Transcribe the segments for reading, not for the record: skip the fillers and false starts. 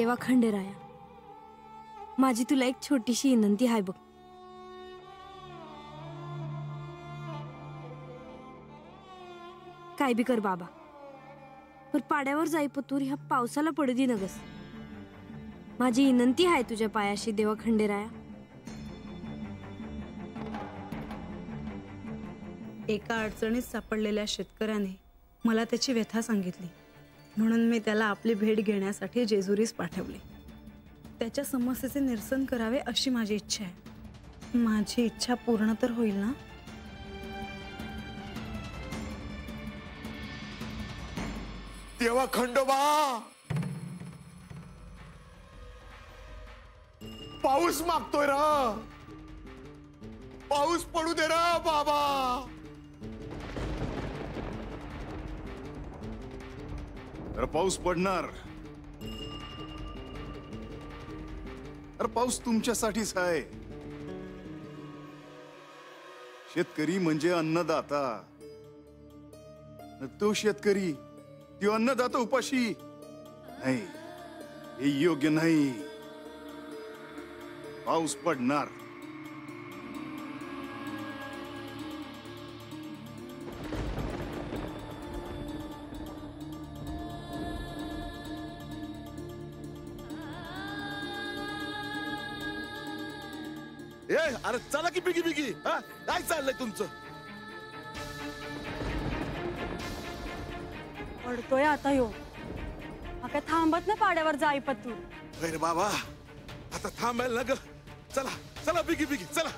देवा खंडेराया, माझी तुला एक छोटीशी विनंती आहे बघ. काय बी कर बाबा, पण पाड्यावर जाई पतूर ह्या पावसाला पडू दे नगस. माझी विनंती आहे तुझ्या पायाशी देवा खंडेराया. एका अडचणीत सापडलेल्या शेतकऱ्याने मला त्याची व्यथा सांगितली, म्हणून मी त्याला आपली भेट घेण्यासाठी जेजुरीस पाठवले. त्याच्या समस्येचे निरसन करावे अशी माझी इच्छा आहे. माझी इच्छा पूर्ण तर होईल ना? देवा खंडोबा, पाऊस मागतोय र, पाऊस पडू दे र बाबा. तर पाऊस पडणार. तर पाऊस तुमच्यासाठीच आहे. शेतकरी म्हणजे अन्नदाता. तो शेतकरी, तो अन्नदाता उपाशी नाही, हे योग्य नाही. पाऊस पडणार. अरे चला की बिगी बिगी. काय चाललंय तुमचं? पडतोय आता यो. काय थांबत ना पाड्यावर जाई पत्तू. अरे बाबा, आता थांबायला ना ग. चला चला बिगी बिगी चला.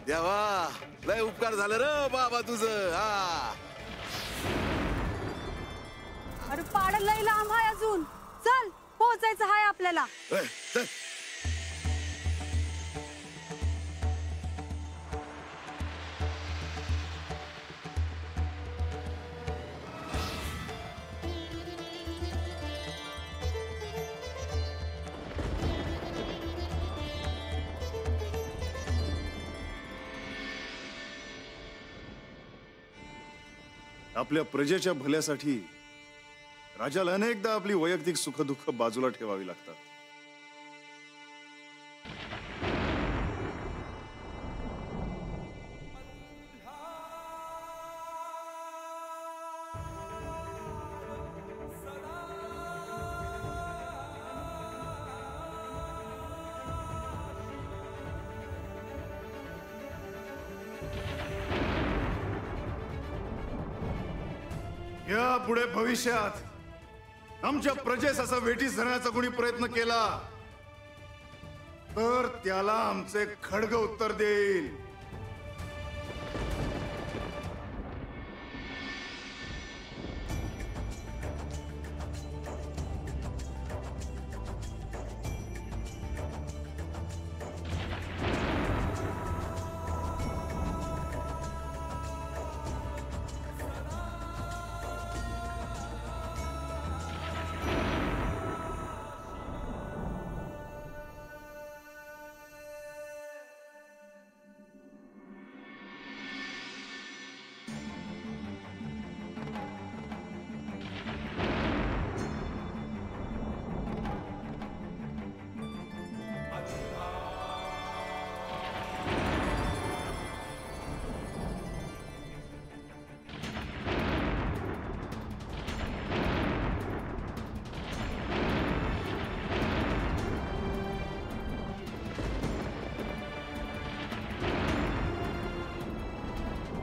देवा, लय उपकार झालं र बाबा तुझं. अरे पाड लय लांब आहे अजून. चल, पोहोचायचं आहे आपल्याला. चल. आपल्या प्रजेच्या भल्यासाठी राजाला अनेकदा आपली वैयक्तिक सुखदुःख बाजूला ठेवावी लागतात. या पुढे भविष्यात आमच्या प्रजेस असा वेठीस धरण्याचा कोणी प्रयत्न केला तर त्याला आमचे खड्ग उत्तर देईल.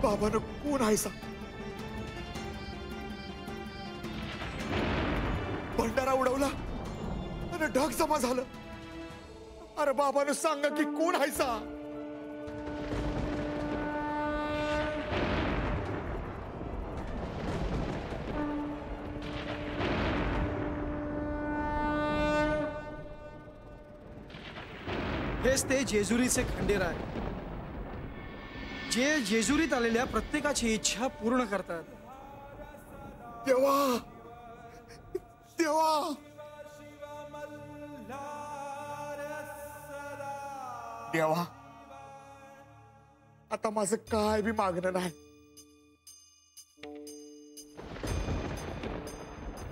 बाबानं कोण आहे सांग? भंडारा उडवला आणि ढग जमा झालं. अरे बाबानं सांगा की कोण आहे सांग? हेच ते जेजुरीचे खंडेराय, जे जेजुरीत आलेल्या प्रत्येकाची इच्छा पूर्ण करतात. देवा देवा देवा, आता माझं काय बी मागणं नाही.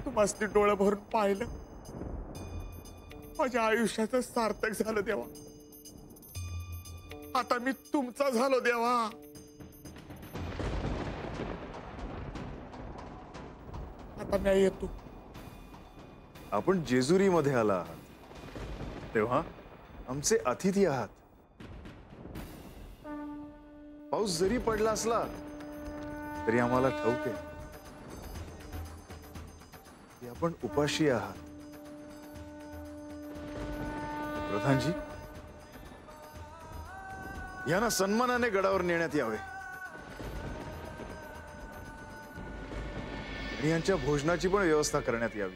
तुम्हाला डोळं भरून पाहिलं, माझ्या आयुष्याचं सार्थक झालं देवा. आता मी तुमचा झालो देवा. आता मी येतो. आपण जेजुरीमध्ये आला आहात तेव्हा आमचे अतिथी आहात. पाऊस जरी पडला असला तरी आम्हाला ठाऊक आहे की आपण उपाशी आहात. प्रधानजी, यांना सन्मानाने गडावर नेण्यात यावे आणि यांच्या भोजनाची पण व्यवस्था करण्यात यावी.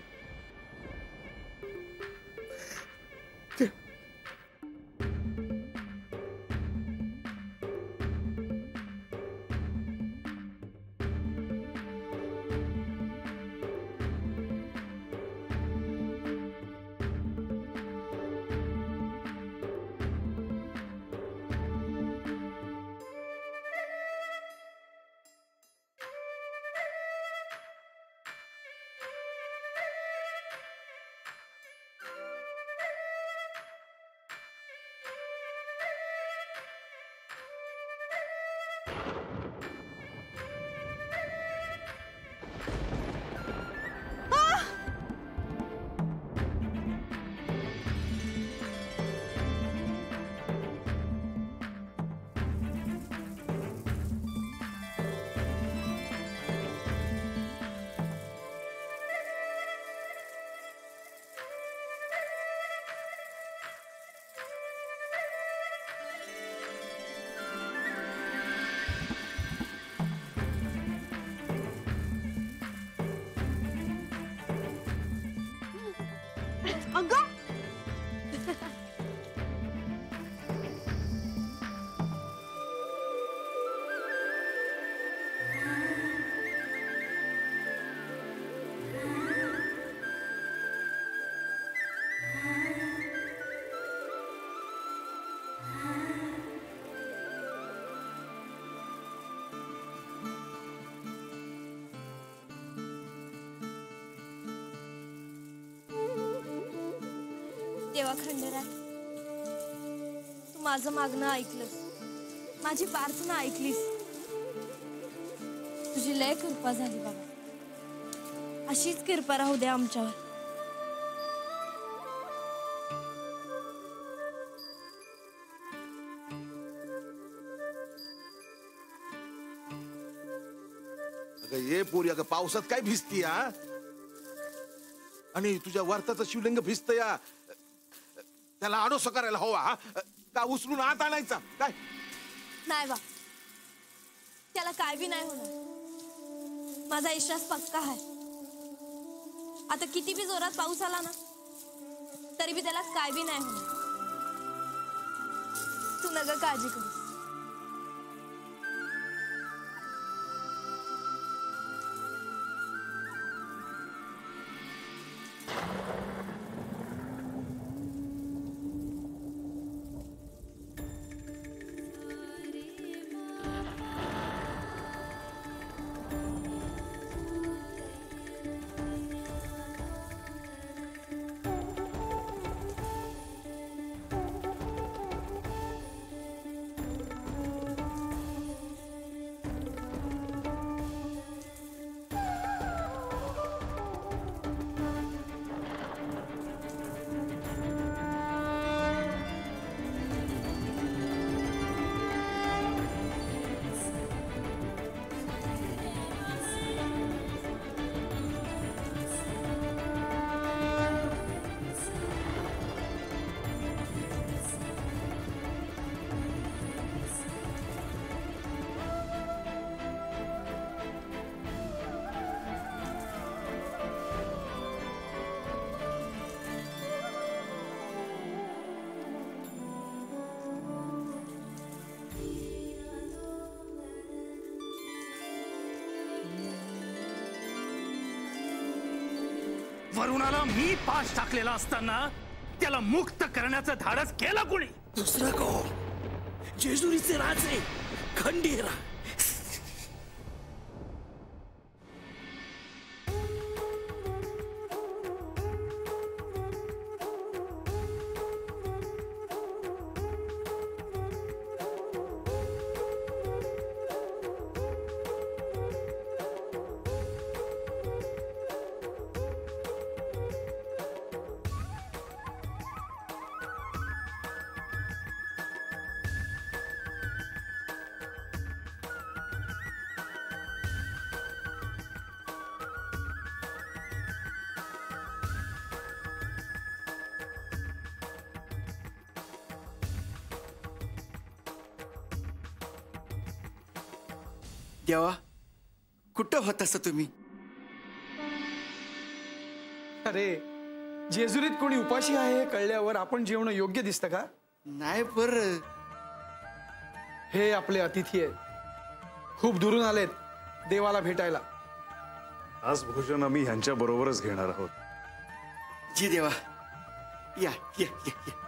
देवा खंडेराय, तू माझं मागणं ऐकलंस, माझी प्रार्थना ऐकलीस. तुझी लय कृपा झाली बाबा. अशीच कृपा राहू दे आमच्यावर. अगं ये पोरी, अगं पावसात काय भिजती हा? आणि तुझ्या वरताचं शिवलिंग भिजत या, त्याला आडोसा करायला हवा का उचलून आत आणायचा काय? नाही बा, त्याला काय बी नाही होणार. माझा विश्वास पक्का आहे. आता किती बी जोरात पाऊस आला ना तरी बी त्याला काय बी नाही होणार. तू नका काळजी करू. वरुणाला मी पाच टाकलेला असताना त्याला मुक्त करण्याचं धाडस केलं कुणी? दुसरं कोण? जेजुरीचे राजे खंडेराय. देवा, कुठं होतास तुम्ही? अरे जेजुरीत कोणी उपाशी आहे हे कळल्यावर आपण जेवणं योग्य दिसतं का? नाही पर हे आपले अतिथी आहेत, खूप दुरून आलेत देवाला भेटायला. आज भोजन आम्ही ह्यांच्या बरोबरच घेणार आहोत. जी देवा, या या या या.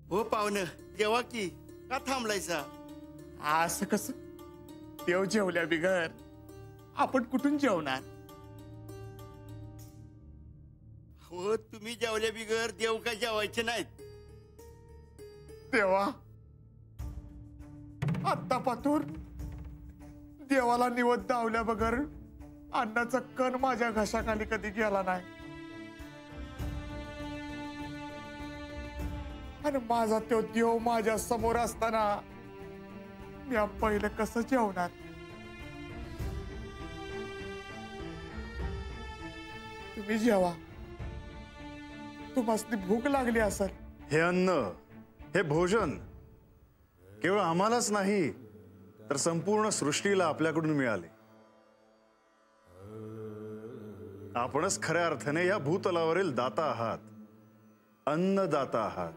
हो पाहुणं, जेवा की. का थांबलायचा? असं कसं? देव जेवल्या बिगर आपण कुठून जेवणार? हो, तुम्ही जेवल्या बिगर देव काय जेवायचे नाहीत. देवा, आता पातूर देवाला निवद दावल्या बगर अन्नाचा कण माझ्या घशाखाली कधी गेला नाही. आणि माझा तो देव माझ्या समोर असताना मी पहिलं कसं जेवणार? तुम्ही जेवा, तुम्हाला भूक लागली असेल. हे अन्न, हे भोजन केवळ आम्हालाच नाही तर संपूर्ण सृष्टीला आपल्याकडून मिळाले. आपणच खऱ्या अर्थाने या भूतलावरील दाता आहात, अन्नदाता आहात.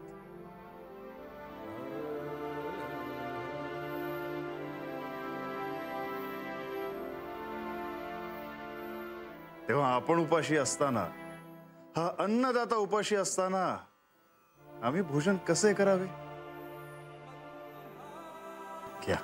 तेव्हा आपण उपाशी असताना, हा अन्नदाता उपाशी असताना आम्ही भोजन कसे करावे? घ्या.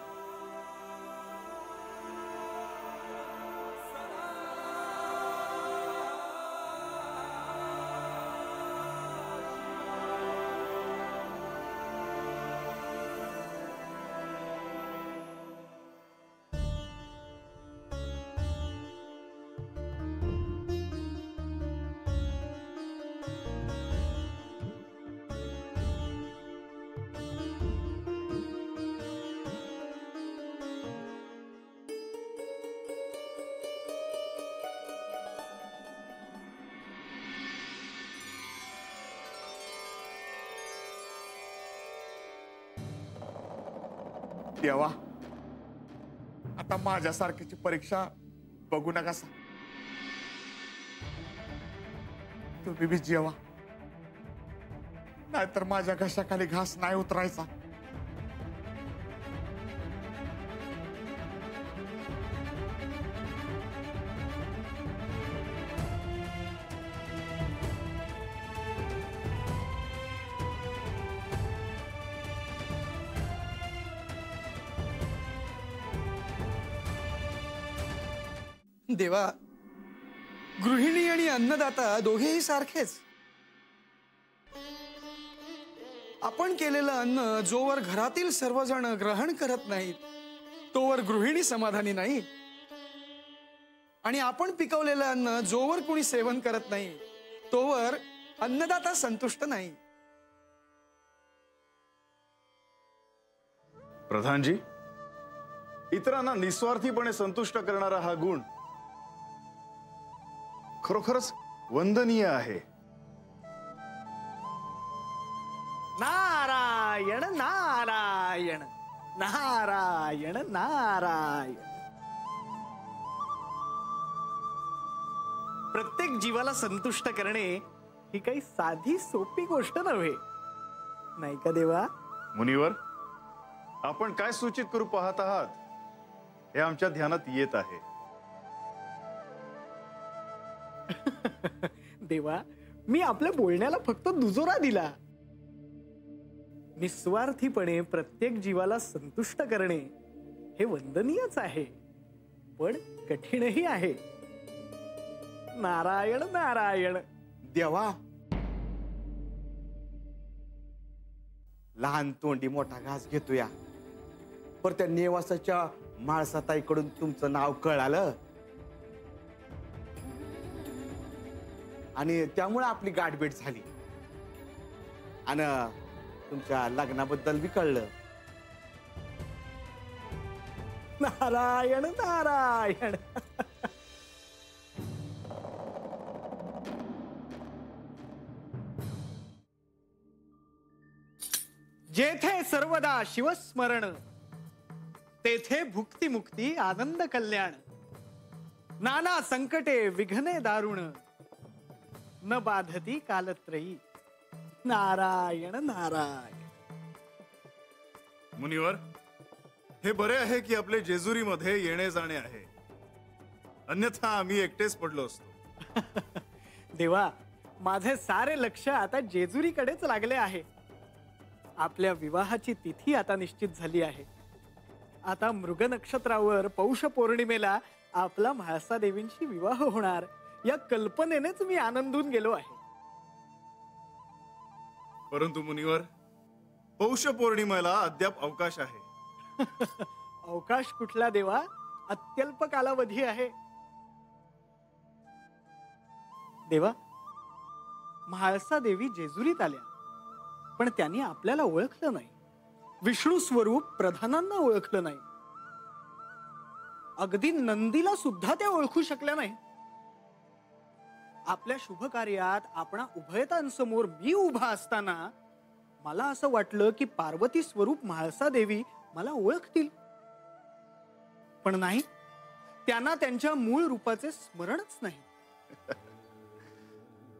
देवा, आता माझ्यासारखीची परीक्षा बघू नका सा. तुम्ही बी जेवा, नाहीतर माझ्या घशाखाली घास नाही उतरायचा. देवा, गृहिणी आणि अन्नदाता दोघेही सारखेच. आपण केलेलं अन्न जोवर घरातील सर्वजण ग्रहण करत नाहीत तोवर गृहिणी समाधानी नाही, आणि आपण पिकवलेलं अन्न जोवर कोणी सेवन करत नाही तोवर अन्नदाता संतुष्ट नाही. प्रधानजी, इतरांना निस्वार्थीपणे संतुष्ट करणारा हा गुण खरोखरच वंदनीय आहे. नारायण नारायण नारायण नारायण. प्रत्येक जीवाला संतुष्ट करणे ही काही साधी सोपी गोष्ट नव्हे, नाही का देवा? मुनिवर, आपण काय सूचित करू पाहत आहात हे आमच्या ध्यानात येत आहे. देवा, मी आपल्या बोलण्याला फक्त दुजोरा दिला. निस्वार्थीपणे प्रत्येक जीवाला संतुष्ट करणे हे वंदनीयच आहे, पण कठीणही आहे. नारायण नारायण. देवा, लहान तोंडी मोठा घास घेतोया, पर त्या नेवासाच्या माळसाताईकडून तुमचं नाव कळालं आणि त्यामुळे आपली गाठभेट झाली आणि तुमच्या लग्नाबद्दल बी कळलं. नारायण नारायण. जेथे सर्वदा शिवस्मरण तेथे भुक्ती मुक्ती आनंद कल्याण. नाना संकटे विघ्ने दारुण न बाधती कालत्रयी. नारायण नारायण. मुनिवर, हे बरे आहे की आपले जेजुरीमध्ये येणे जाणे आहे, अन्यथा आम्ही एकटेच पडलो असतो. देवा, माझे सारे लक्ष आता जेजुरीकडेच लागले आहे. आपल्या विवाहाची तिथी आता निश्चित झाली आहे. आता मृग नक्षत्रावर पौष पौर्णिमेला आपला म्हाळसा देवींशी विवाह होणार या कल्पनेनेच मी आनंदून गेलो आहे. परंतु मुनिवर, पौष पौर्णिमेला अद्याप अवकाश आहे. अवकाश कुठला देवा, अत्यल्प कालावधी आहे. देवा, म्हाळसा देवी जेजुरीत आल्या, पण त्यांनी आपल्याला ओळखलं नाही. विष्णू स्वरूप प्रधानांना ओळखलं नाही. अगदी नंदीला सुद्धा त्या ओळखू शकल्या नाही. आपल्या शुभ कार्यात आपणा उभयतांसमोर मी उभा असताना मला असं वाटलं की पार्वती स्वरूप म्हाळसा देवी मला ओळखतील, पण नाही, त्यांना त्यांच्या मूळ रूपाचे स्मरणच नाही.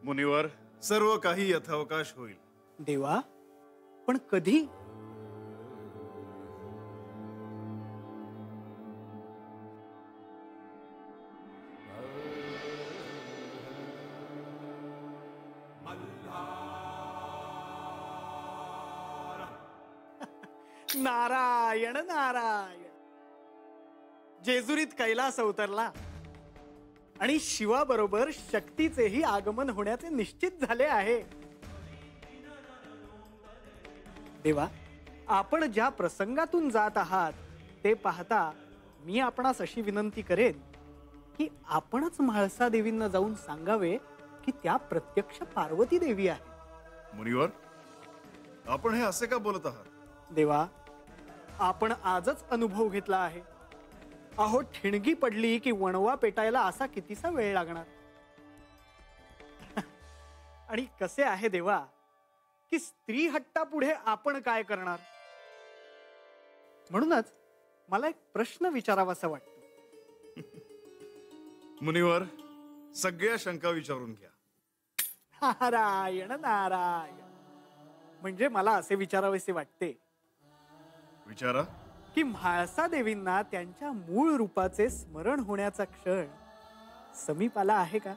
मुनिवर, सर्व काही यथावकाश होईल. देवा, पण कधी? नारायण नारायण. जेजुरीत कैलास अवतरला आणि शिवाबरोबर शक्तीचेही आगमन होण्याचे निश्चित झाले आहे. देवा, आपण ज्या प्रसंगातून जात आहात ते पाहता मी आपणास अशी विनंती करेन की आपणच म्हाळसा देवींना जाऊन सांगावे की त्या प्रत्यक्ष पार्वती देवी आहे. मुनिवर, आपण हे असे का बोलत आहात? देवा, आपण आजच अनुभव घेतला आहे. अहो, ठिणगी पडली की वणवा पेटायला असा कितीसा वेळ लागणार. आणि कसे आहे देवा की स्त्री हट्टापुढे आपण काय करणार. म्हणूनच मला एक प्रश्न विचारावासा वाटतो. मुनिवर, सगळ्या शंका विचारून घ्या. नारायण नारायण. म्हणजे मला असे विचारावेसे वाटते विचारा. की म्हाळसा देवींना त्यांच्या मूळ रूपाचे स्मरण होण्याचा क्षण समीप आला आहे का?